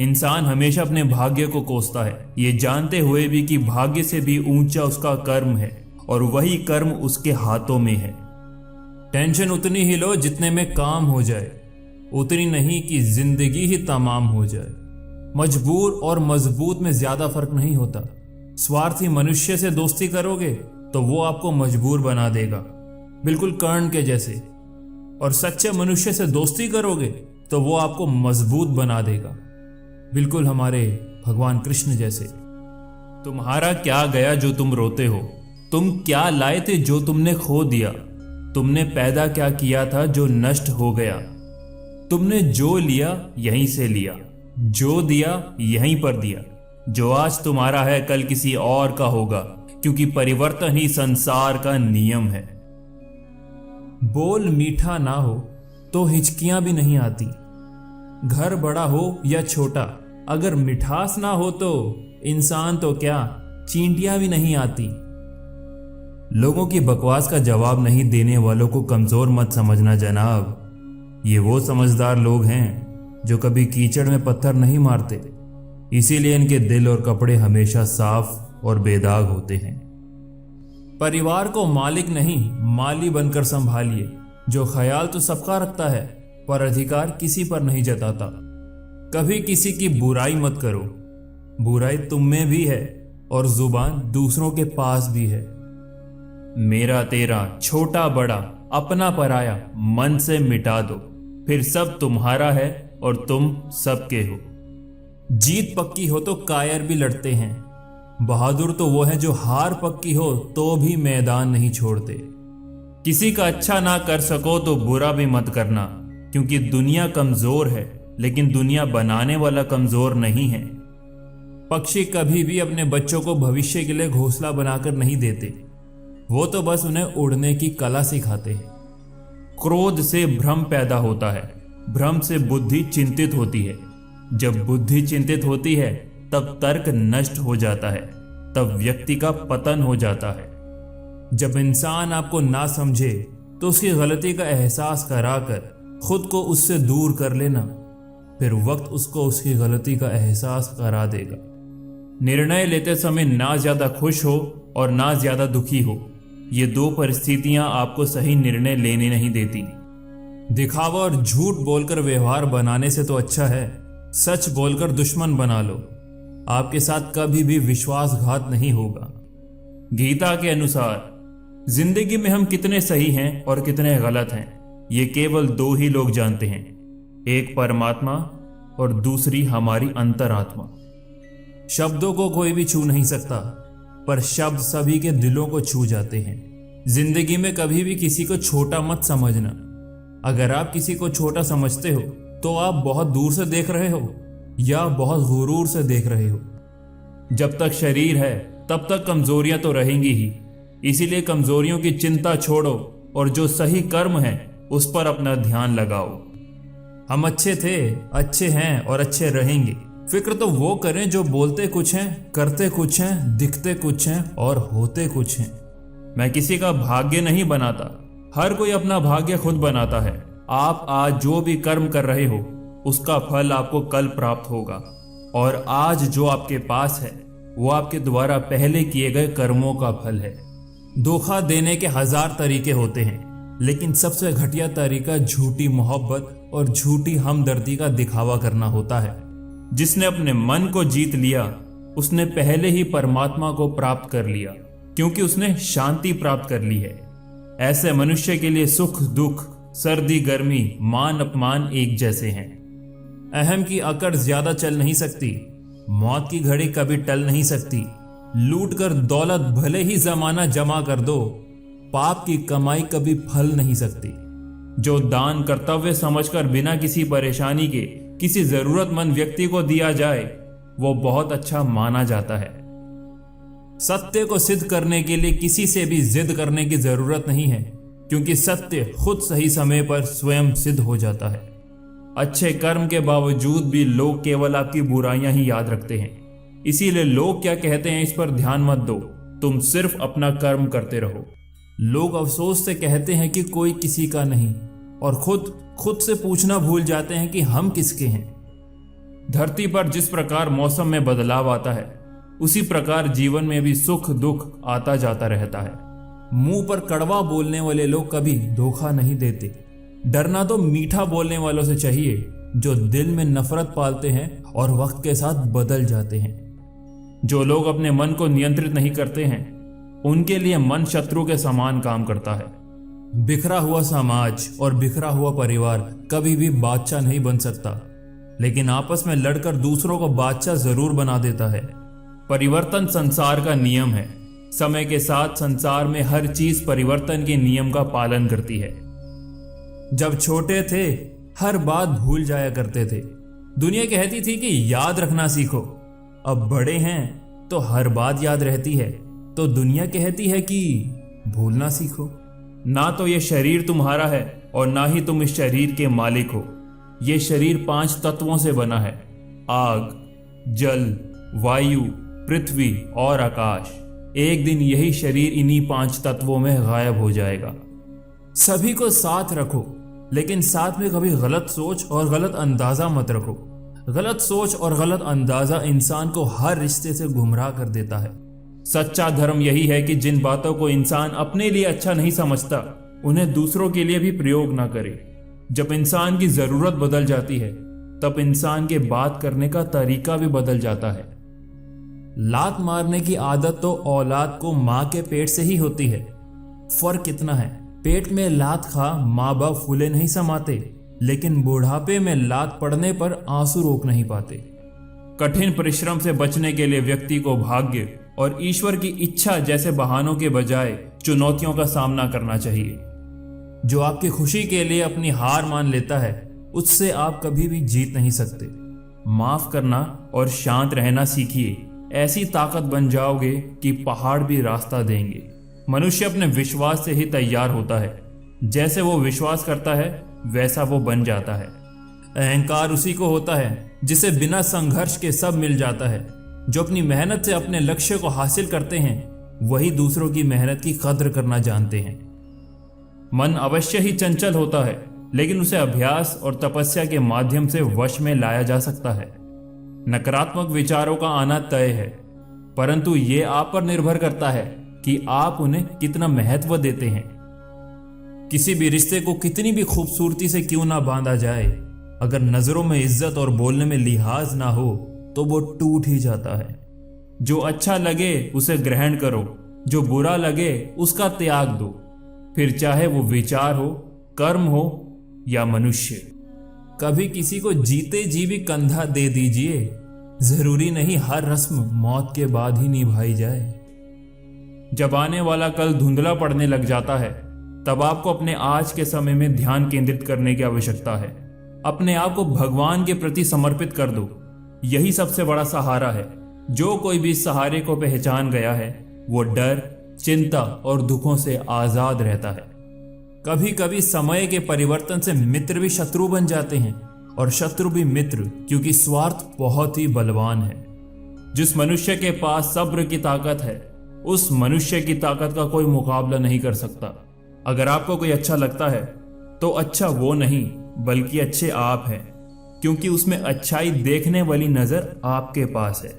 इंसान हमेशा अपने भाग्य को कोसता है, ये जानते हुए भी कि भाग्य से भी ऊंचा उसका कर्म है और वही कर्म उसके हाथों में है। टेंशन उतनी ही लो जितने में काम हो जाए, उतनी नहीं कि जिंदगी ही तमाम हो जाए। मजबूर और मजबूत में ज्यादा फर्क नहीं होता। स्वार्थी मनुष्य से दोस्ती करोगे तो वो आपको मजबूर बना देगा, बिल्कुल कर्ण के जैसे, और सच्चे मनुष्य से दोस्ती करोगे तो वो आपको मजबूत बना देगा, बिल्कुल हमारे भगवान कृष्ण जैसे। तुम्हारा क्या गया जो तुम रोते हो? तुम क्या लाए थे जो तुमने खो दिया? तुमने पैदा क्या किया था जो नष्ट हो गया? तुमने जो लिया यहीं से लिया, जो दिया यहीं पर दिया। जो आज तुम्हारा है कल किसी और का होगा, क्योंकि परिवर्तन ही संसार का नियम है। बोल मीठा ना हो तो हिचकियां भी नहीं आती। घर बड़ा हो या छोटा, अगर मिठास ना हो तो इंसान तो क्या, चींटियां भी नहीं आती। लोगों की बकवास का जवाब नहीं देने वालों को कमजोर मत समझना जनाब। ये वो समझदार लोग हैं जो कभी कीचड़ में पत्थर नहीं मारते, इसीलिए इनके दिल और कपड़े हमेशा साफ और बेदाग होते हैं। परिवार को मालिक नहीं माली बनकर संभालिए। जो ख्याल तो सबका रखता है पर अधिकार किसी पर नहीं जताता। कभी किसी की बुराई मत करो, बुराई तुम में भी है और जुबान दूसरों के पास भी है। मेरा तेरा, छोटा बड़ा, अपना पराया मन से मिटा दो, फिर सब तुम्हारा है और तुम सबके हो। जीत पक्की हो तो कायर भी लड़ते हैं। बहादुर तो वो है जो हार पक्की हो तो भी मैदान नहीं छोड़ते। किसी का अच्छा ना कर सको तो बुरा भी मत करना, क्योंकि दुनिया कमजोर है लेकिन दुनिया बनाने वाला कमजोर नहीं है। पक्षी कभी भी अपने बच्चों को भविष्य के लिए घोंसला बनाकर नहीं देते, वो तो बस उन्हें उड़ने की कला सिखाते हैं। क्रोध से भ्रम पैदा होता है, भ्रम से बुद्धि चिंतित होती है। जब बुद्धि चिंतित होती है तब तर्क नष्ट हो जाता है, तब व्यक्ति का पतन हो जाता है। जब इंसान आपको ना समझे तो उसकी गलती का एहसास कराकर खुद को उससे दूर कर लेना, फिर वक्त उसको उसकी गलती का एहसास करा देगा। निर्णय लेते समय ना ज्यादा खुश हो और ना ज्यादा दुखी हो, ये दो परिस्थितियां आपको सही निर्णय लेने नहीं देती। दिखावा और झूठ बोलकर व्यवहार बनाने से तो अच्छा है सच बोलकर दुश्मन बना लो, आपके साथ कभी भी विश्वासघात नहीं होगा। गीता के अनुसार जिंदगी में हम कितने सही हैं और कितने गलत हैं, ये केवल दो ही लोग जानते हैं, एक परमात्मा और दूसरी हमारी अंतरात्मा। शब्दों को कोई भी छू नहीं सकता, पर शब्द सभी के दिलों को छू जाते हैं। जिंदगी में कभी भी किसी को छोटा मत समझना। अगर आप किसी को छोटा समझते हो तो आप बहुत दूर से देख रहे हो या बहुत गुरूर से देख रहे हो। जब तक शरीर है तब तक कमजोरियां तो रहेंगी ही, इसीलिए कमजोरियों की चिंता छोड़ो और जो सही कर्म है उस पर अपना ध्यान लगाओ। हम अच्छे थे, अच्छे हैं और अच्छे रहेंगे। फिक्र तो वो करें जो बोलते कुछ हैं, करते कुछ हैं, दिखते कुछ हैं और होते कुछ हैं। मैं किसी का भाग्य नहीं बनाता, हर कोई अपना भाग्य खुद बनाता है। आप आज जो भी कर्म कर रहे हो उसका फल आपको कल प्राप्त होगा, और आज जो आपके पास है वो आपके द्वारा पहले किए गए कर्मों का फल है। धोखा देने के 1000 तरीके होते हैं, लेकिन सबसे घटिया तरीका झूठी मोहब्बत और झूठी हमदर्दी का दिखावा करना होता है। जिसने अपने मन को जीत लिया उसने पहले ही परमात्मा को प्राप्त कर लिया, क्योंकि उसने शांति प्राप्त कर ली है। ऐसे मनुष्य के लिए सुख दुख, सर्दी गर्मी, मान अपमान एक जैसे हैं। अहम की अकड़ ज्यादा चल नहीं सकती, मौत की घड़ी कभी टल नहीं सकती। लूट कर दौलत भले ही जमाना जमा कर दो, पाप की कमाई कभी फल नहीं सकती। जो दान कर्तव्य समझकर बिना किसी परेशानी के किसी जरूरतमंद व्यक्ति को दिया जाए वो बहुत अच्छा माना जाता है। सत्य को सिद्ध करने के लिए किसी से भी जिद करने की जरूरत नहीं है, क्योंकि सत्य खुद सही समय पर स्वयं सिद्ध हो जाता है। अच्छे कर्म के बावजूद भी लोग केवल आपकी बुराइयां ही याद रखते हैं, इसीलिए लोग क्या कहते हैं इस पर ध्यान मत दो, तुम सिर्फ अपना कर्म करते रहो। लोग अफसोस से कहते हैं कि कोई किसी का नहीं, और खुद से पूछना भूल जाते हैं कि हम किसके हैं। धरती पर जिस प्रकार मौसम में बदलाव आता है, उसी प्रकार जीवन में भी सुख दुख आता जाता रहता है। मुंह पर कड़वा बोलने वाले लोग कभी धोखा नहीं देते। डरना तो मीठा बोलने वालों से चाहिए, जो दिल में नफरत पालते हैं और वक्त के साथ बदल जाते हैं। जो लोग अपने मन को नियंत्रित नहीं करते हैं, उनके लिए मन शत्रु के समान काम करता है। बिखरा हुआ समाज और बिखरा हुआ परिवार कभी भी बादशाह नहीं बन सकता, लेकिन आपस में लड़कर दूसरों को बादशाह जरूर बना देता है। परिवर्तन संसार का नियम है। समय के साथ संसार में हर चीज परिवर्तन के नियम का पालन करती है। जब छोटे थे हर बात भूल जाया करते थे। दुनिया कहती थी कि याद रखना सीखो। अब बड़े हैं तो हर बात याद रहती है, तो दुनिया कहती है कि भूलना सीखो। ना तो ये शरीर तुम्हारा है और ना ही तुम इस शरीर के मालिक हो। ये शरीर 5 तत्वों से बना है: आग, जल, वायु, पृथ्वी और आकाश। एक दिन यही शरीर इन्हीं 5 तत्वों में गायब हो जाएगा। सभी को साथ रखो, लेकिन साथ में कभी गलत सोच और गलत अंदाजा मत रखो। गलत सोच और गलत अंदाजा इंसान को हर रिश्ते से गुमराह कर देता है। सच्चा धर्म यही है कि जिन बातों को इंसान अपने लिए अच्छा नहीं समझता, उन्हें दूसरों के लिए भी प्रयोग ना करे। जब इंसान की जरूरत बदल जाती है, तब इंसान के बात करने का तरीका भी बदल जाता है। लात मारने की आदत तो औलाद को माँ के पेट से ही होती है। फर्क इतना है, पेट में लात खा माँ बाप फूले नहीं समाते, लेकिन बुढ़ापे में लात पड़ने पर आंसू रोक नहीं पाते। कठिन परिश्रम से बचने के लिए व्यक्ति को भाग्य और ईश्वर की इच्छा जैसे बहानों के बजाय चुनौतियों का सामना करना चाहिए। जो आपकी खुशी के लिए अपनी हार मान लेता है, उससे आप कभी भी जीत नहीं सकते। माफ करना और शांत रहना सीखिए। ऐसी ताकत बन जाओगे कि पहाड़ भी रास्ता देंगे। मनुष्य अपने विश्वास से ही तैयार होता है। जैसे वो विश्वास करता है, वैसा वो बन जाता है। अहंकार उसी को होता है जिसे बिना संघर्ष के सब मिल जाता है। जो अपनी मेहनत से अपने लक्ष्य को हासिल करते हैं, वही दूसरों की मेहनत की कद्र करना जानते हैं। मन अवश्य ही चंचल होता है, लेकिन उसे अभ्यास और तपस्या के माध्यम से वश में लाया जा सकता है। नकारात्मक विचारों का आना तय है, परंतु ये आप पर निर्भर करता है कि आप उन्हें कितना महत्व देते हैं। किसी भी रिश्ते को कितनी भी खूबसूरती से क्यों ना बांधा जाए, अगर नजरों में इज्जत और बोलने में लिहाज ना हो, तो वो टूट ही जाता है। जो अच्छा लगे उसे ग्रहण करो, जो बुरा लगे उसका त्याग दो। फिर चाहे वो विचार हो, कर्म हो या मनुष्य। कभी किसी को जीते जी भी कंधा दे दीजिए। जरूरी नहीं हर रस्म मौत के बाद ही निभाई जाए। जब आने वाला कल धुंधला पड़ने लग जाता है, तब आपको अपने आज के समय में ध्यान केंद्रित करने की आवश्यकता है। अपने आप को भगवान के प्रति समर्पित कर दो। यही सबसे बड़ा सहारा है। जो कोई भी इस सहारे को पहचान गया है, वो डर, चिंता और दुखों से आजाद रहता है। कभी कभी समय के परिवर्तन से मित्र भी शत्रु बन जाते हैं और शत्रु भी मित्र, क्योंकि स्वार्थ बहुत ही बलवान है। जिस मनुष्य के पास सब्र की ताकत है, उस मनुष्य की ताकत का कोई मुकाबला नहीं कर सकता। अगर आपको कोई अच्छा लगता है, तो अच्छा वो नहीं बल्कि अच्छे आप हैं, क्योंकि उसमें अच्छाई देखने वाली नजर आपके पास है।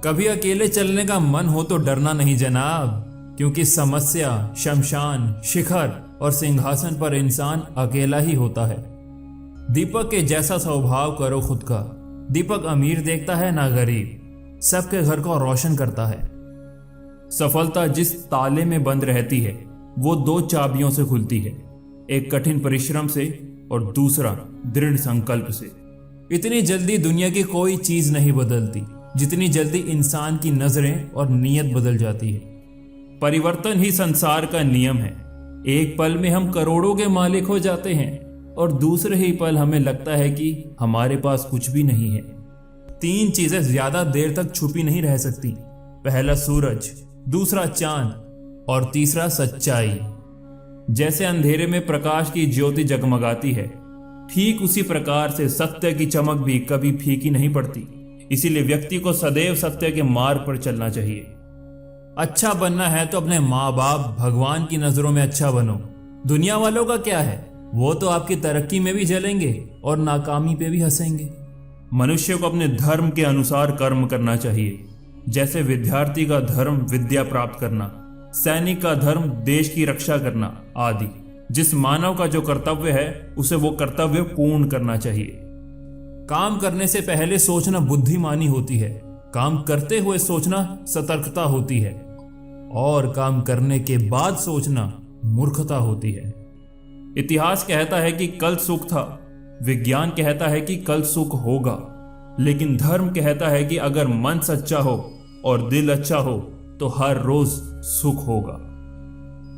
कभी अकेले चलने का मन हो तो डरना नहीं जनाब, क्योंकि समस्या, शमशान, शिखर और सिंहासन पर इंसान अकेला ही होता है। दीपक के जैसा स्वभाव करो खुद का। दीपक अमीर देखता है ना गरीब, सबके घर को रोशन करता है। सफलता जिस ताले में बंद रहती है, वो 2 चाबियों से खुलती है, एक कठिन परिश्रम से और दूसरा दृढ़ संकल्प से। इतनी जल्दी दुनिया की कोई चीज नहीं बदलती जितनी जल्दी इंसान की नजरें और नीयत बदल जाती है। परिवर्तन ही संसार का नियम है। एक पल में हम करोड़ों के मालिक हो जाते हैं और दूसरे ही पल हमें लगता है कि हमारे पास कुछ भी नहीं है। 3 चीजें ज्यादा देर तक छुपी नहीं रह सकती। पहला सूरज, दूसरा चांद और तीसरा सच्चाई। जैसे अंधेरे में प्रकाश की ज्योति जगमगाती है, ठीक उसी प्रकार से सत्य की चमक भी कभी फीकी नहीं पड़ती। इसीलिए व्यक्ति को सदैव सत्य के मार्ग पर चलना चाहिए। अच्छा बनना है तो अपने माँ बाप, भगवान की नजरों में अच्छा बनो। दुनिया वालों का क्या है, वो तो आपकी तरक्की में भी जलेंगे और नाकामी पे भी हंसेंगे। मनुष्य को अपने धर्म के अनुसार कर्म करना चाहिए। जैसे विद्यार्थी का धर्म विद्या प्राप्त करना, सैनिक का धर्म देश की रक्षा करना आदि। जिस मानव का जो कर्तव्य है उसे वो कर्तव्य पूर्ण करना चाहिए। काम करने से पहले सोचना बुद्धिमानी होती है, काम करते हुए सोचना सतर्कता होती है, और काम करने के बाद सोचना मूर्खता होती है। इतिहास कहता है कि कल सुख था, विज्ञान कहता है कि कल सुख होगा, लेकिन धर्म कहता है कि अगर मन सच्चा हो और दिल अच्छा हो तो हर रोज सुख होगा।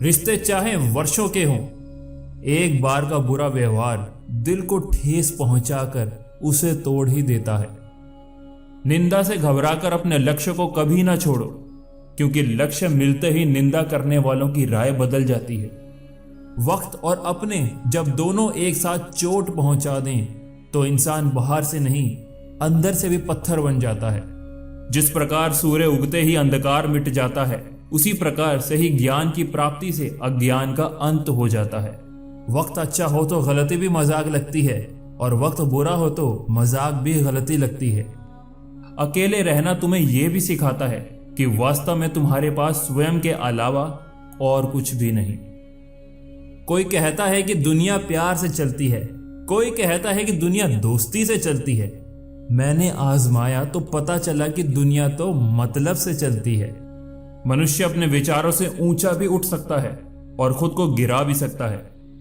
रिश्ते चाहे वर्षों के हों, एक बार का बुरा व्यवहार दिल को ठेस पहुंचाकर उसे तोड़ ही देता है। निंदा से घबराकर अपने लक्ष्य को कभी ना छोड़ो, क्योंकि लक्ष्य मिलते ही निंदा करने वालों की राय बदल जाती है। वक्त और अपने जब दोनों एक साथ चोट पहुंचा दें तो इंसान बाहर से नहीं अंदर से भी पत्थर बन जाता है। जिस प्रकार सूर्य उगते ही अंधकार मिट जाता है, उसी प्रकार से ही ज्ञान की प्राप्ति से अज्ञान का अंत हो जाता है। वक्त अच्छा हो तो गलती भी मजाक लगती है, और वक्त बुरा हो तो मजाक भी गलती लगती है। अकेले रहना तुम्हें यह भी सिखाता है कि वास्तव में तुम्हारे पास स्वयं के अलावा और कुछ भी नहीं। कोई कहता है कि दुनिया प्यार से चलती है, कोई कहता है कि दुनिया दोस्ती से चलती है। मैंने आजमाया तो पता चला कि दुनिया तो मतलब से चलती है। मनुष्य अपने विचारों से ऊंचा भी उठ सकता है और खुद को गिरा भी सकता है,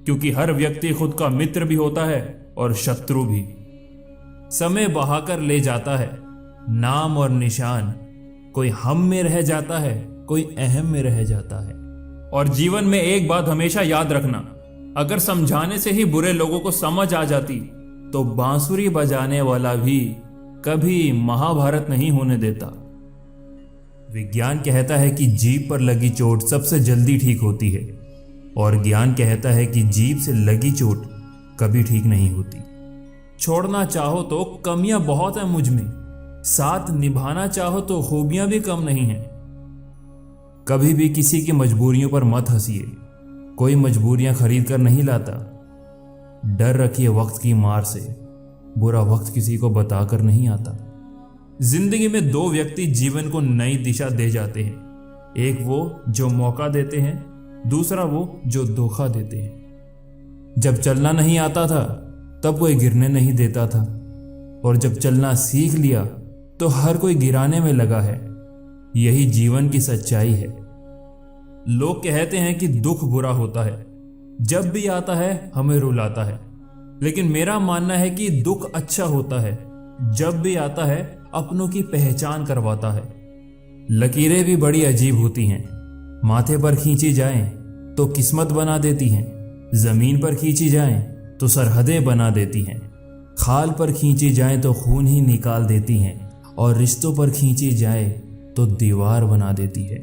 क्योंकि हर व्यक्ति खुद का मित्र भी होता है और शत्रु भी। समय बहाकर ले जाता है नाम और निशान, कोई हम में रह जाता है, कोई अहम में रह जाता है। और जीवन में एक बात हमेशा याद रखना, अगर समझाने से ही बुरे लोगों को समझ आ जाती तो बांसुरी बजाने वाला भी कभी महाभारत नहीं होने देता। विज्ञान कहता है कि जीभ पर लगी चोट सबसे जल्दी ठीक होती है, और ज्ञान कहता है कि जीभ से लगी चोट कभी ठीक नहीं होती। छोड़ना चाहो तो कमियां बहुत हैं मुझ में, साथ निभाना चाहो तो खूबियां भी कम नहीं हैं। कभी भी किसी की मजबूरियों पर मत हंसिए, कोई मजबूरियां खरीद कर नहीं लाता। डर रखिए वक्त की मार से, बुरा वक्त किसी को बताकर नहीं आता। जिंदगी में दो व्यक्ति जीवन को नई दिशा दे जाते हैं, एक वो जो मौका देते हैं, दूसरा वो जो धोखा देते हैं। जब चलना नहीं आता था तब कोई गिरने नहीं देता था, और जब चलना सीख लिया तो हर कोई गिराने में लगा है। यही जीवन की सच्चाई है। लोग कहते हैं कि दुख बुरा होता है, जब भी आता है हमें रुलाता है, लेकिन मेरा मानना है कि दुख अच्छा होता है, जब भी आता है अपनों की पहचान करवाता है। लकीरें भी बड़ी अजीब होती हैं, माथे पर खींची जाएं तो किस्मत बना देती हैं, जमीन पर खींची जाएं तो सरहदें बना देती हैं, खाल पर खींची जाएं तो खून ही निकाल देती हैं, और रिश्तों पर खींची जाए तो दीवार बना देती है।